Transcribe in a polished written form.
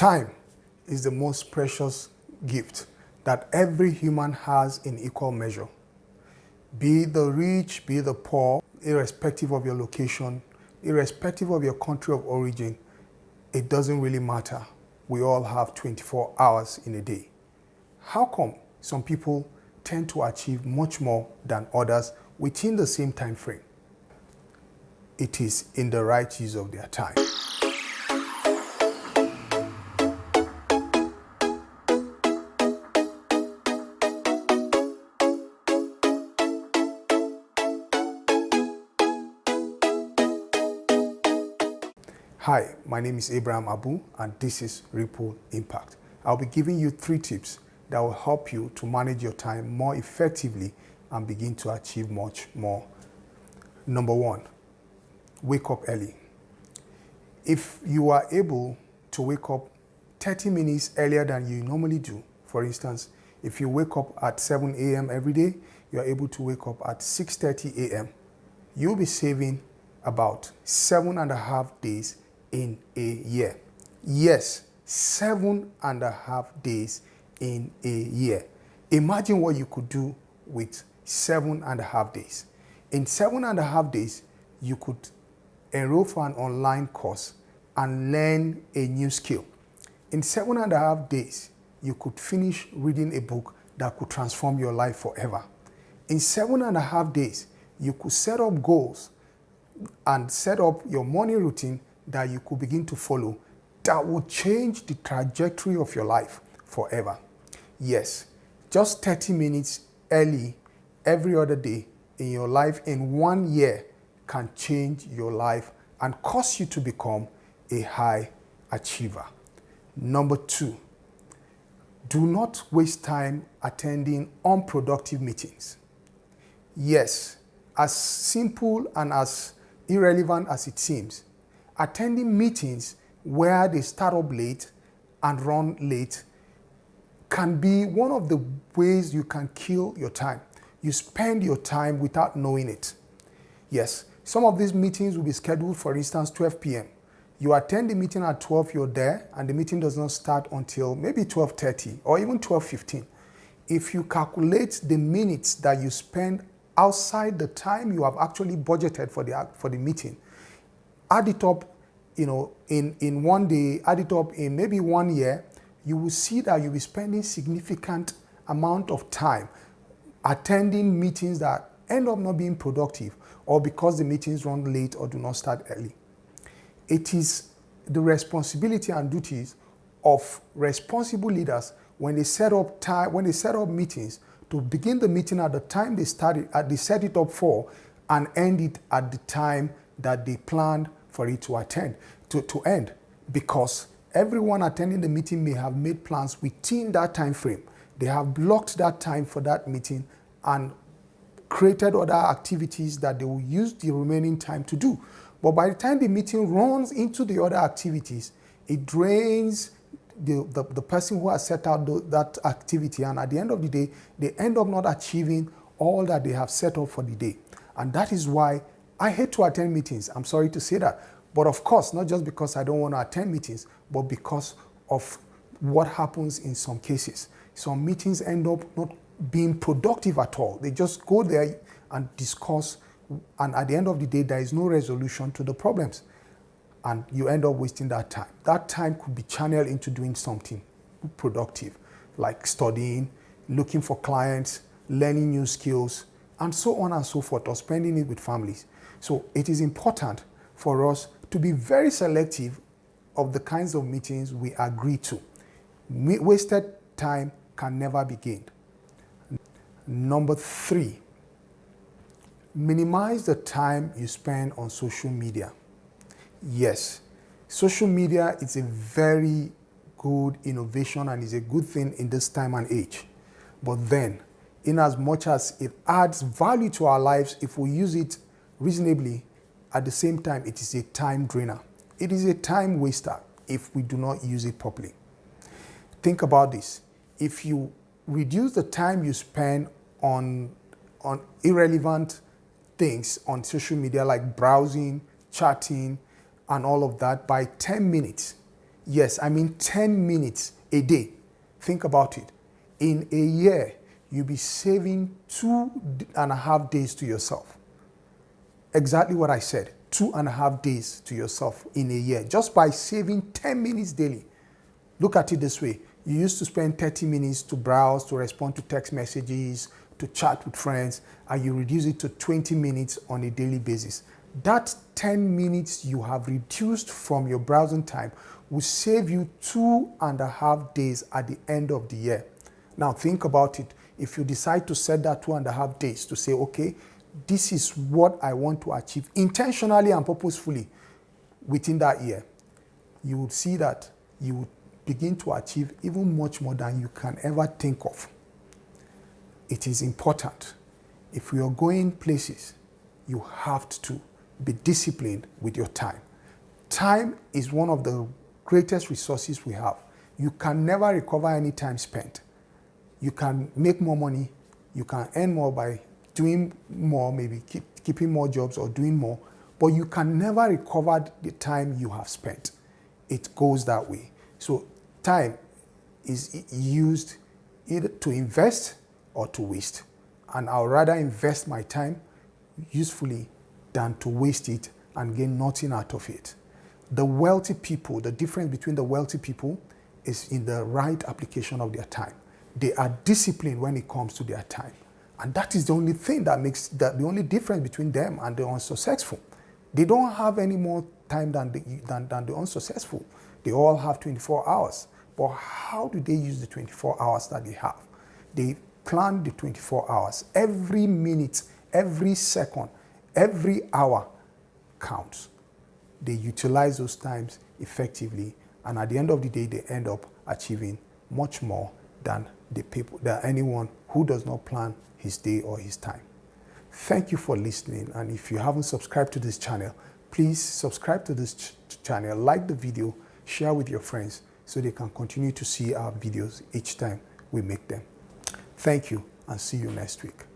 Time is the most precious gift that every human has in equal measure. Be the rich, be the poor, irrespective of your location, irrespective of your country of origin, it doesn't really matter. We all have 24 hours in a day. How come some people tend to achieve much more than others within the same time frame? It is in the right use of their time. Hi, my name is Abraham Abu, and this is Ripple Impact. I'll be giving you 3 tips that will help you to manage your time more effectively and begin to achieve much more. Number 1, wake up early. If you are able to wake up 30 minutes earlier than you normally do, for instance, if you wake up at 7 a.m. every day, you are able to wake up at 6:30 a.m., you'll be saving about 7.5 days in a year. Yes, 7.5 days in a year. Imagine what you could do with 7.5 days. In 7.5 days, you could enroll for an online course and learn a new skill. In 7.5 days, you could finish reading a book that could transform your life forever. In 7.5 days, you could set up goals and set up your morning routine that you could begin to follow that will change the trajectory of your life forever. Yes, just 30 minutes early every other day in your life in 1 year can change your life and cause you to become a high achiever. Number 2, do not waste time attending unproductive meetings. Yes, as simple and as irrelevant as it seems, attending meetings where they start up late and run late can be one of the ways you can kill your time. You spend your time without knowing it. Yes, some of these meetings will be scheduled, for instance, 12 p.m. You attend the meeting at 12, you're there, and the meeting does not start until maybe 12:30 or even 12:15. If you calculate the minutes that you spend outside the time you have actually budgeted for the meeting, add it up, in 1 day, add it up in maybe 1 year, you will see that you'll be spending significant amount of time attending meetings that end up not being productive, or because the meetings run late or do not start early. It is the responsibility and duties of responsible leaders when they set up meetings to begin the meeting at the time they set it up for, and end it at the time that they planned for it to end. Because everyone attending the meeting may have made plans within that time frame. They have blocked that time for that meeting and created other activities that they will use the remaining time to do. But by the time the meeting runs into the other activities, it drains the person who has set out that activity, and at the end of the day, they end up not achieving all that they have set up for the day. And that is why I hate to attend meetings. I'm sorry to say that. But of course, not just because I don't want to attend meetings, but because of what happens in some cases. Some meetings end up not being productive at all. They just go there and discuss, and at the end of the day, there is no resolution to the problems. And you end up wasting that time. That time could be channeled into doing something productive, like studying, looking for clients, learning new skills, and so on and so forth, or spending it with families. So it is important for us to be very selective of the kinds of meetings we agree to. Wasted time can never be gained. Number 3, minimize the time you spend on social media. Yes, social media is a very good innovation and is a good thing in this time and age. But then, in as much as it adds value to our lives, if we use it reasonably, at the same time, it is a time drainer. It is a time waster if we do not use it properly. Think about this. If you reduce the time you spend on irrelevant things on social media, like browsing, chatting, and all of that, by 10 minutes, Yes, I mean 10 minutes a day. Think about it. In a year, you'll be saving 2.5 days to yourself. Exactly what I said, 2.5 days to yourself in a year, just by saving 10 minutes daily. Look at it this way. You used to spend 30 minutes to browse, to respond to text messages, to chat with friends, and you reduce it to 20 minutes on a daily basis. That 10 minutes you have reduced from your browsing time will save you 2.5 days at the end of the year. Now think about it. If you decide to set that 2.5 days to say, okay, this is what I want to achieve intentionally and purposefully within that year, you would see that you would begin to achieve even much more than you can ever think of. It is important. If you are going places, you have to be disciplined with your time. Time is one of the greatest resources we have. You can never recover any time spent. You can make more money, you can earn more by doing more, maybe keeping more jobs or doing more, but you can never recover the time you have spent. It goes that way. So time is used either to invest or to waste. And I would rather invest my time usefully than to waste it and gain nothing out of it. The wealthy people, the difference between the wealthy people is in the right application of their time. They are disciplined when it comes to their time. And that is the only thing that makes the only difference between them and the unsuccessful. They don't have any more time than the unsuccessful. They all have 24 hours. But how do they use the 24 hours that they have? They plan the 24 hours. Every minute, every second, every hour counts. They utilize those times effectively, and at the end of the day, they end up achieving much more than anyone who does not plan his day or his time. Thank you for listening, and if you haven't subscribed to this channel, please subscribe to this channel, like the video, share with your friends so they can continue to see our videos each time we make them. Thank you, and see you next week.